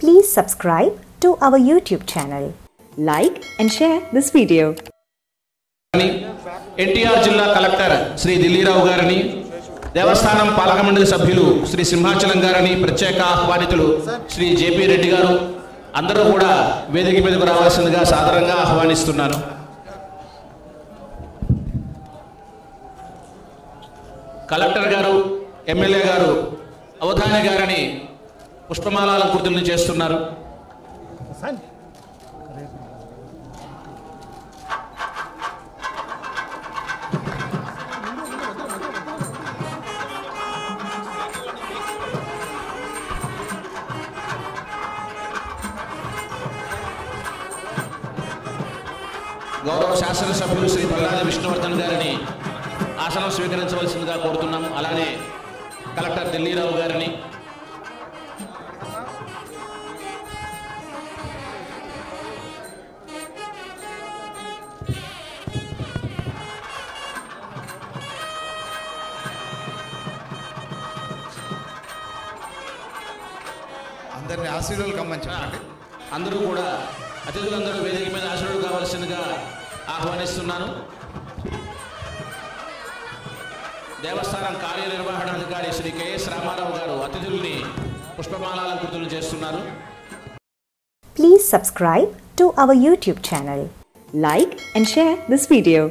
Please subscribe to our YouTube channel. Like and share this video. NTR జిల్లా collector Shri Dilli Rao గారిని, దేవస్థానం పాలక మండలి సభ్యులు శ్రీ సింహాచలం గారిని, ప్రత్యేక ఆహ్వానితులు శ్రీ జేపీ రెడ్డి గారు అందరూ కూడా వేదిక మీదకు రావాల్సిందిగా సాదరంగా ఆహ్వానిస్తున్నాను. కలెక్టర్ గారు, ఎమ్మెల్యే గారు అవధాని గారిని పుష్పమాలాలంకృతుల్ని చేస్తున్నారు. గౌరవ శాసనసభ్యులు శ్రీ పల్లాది విష్ణువర్ధన్ గారిని ఆసనం స్వీకరించవలసిందిగా కోరుతున్నాము. అలానే కలెక్టర్ దిల్లీరావు గారిని, అందరినీ ఆశీర్వాదాలు కమ్మని చెప్పండి. అందరూ కూడా అతిథులందరూ వేదిక మీద ఆశీర్వాదాలు కావాల్సిందిగా ఆహ్వానిస్తున్నాను. దేవస్థానం కార్యనిర్వహణాధికారి శ్రీ కెఎస్ రామారావు గారు అతిథుల్ని పుష్పమాలాలంకృతులు చేస్తున్నారు. Please subscribe to our YouTube channel. Like and share this video.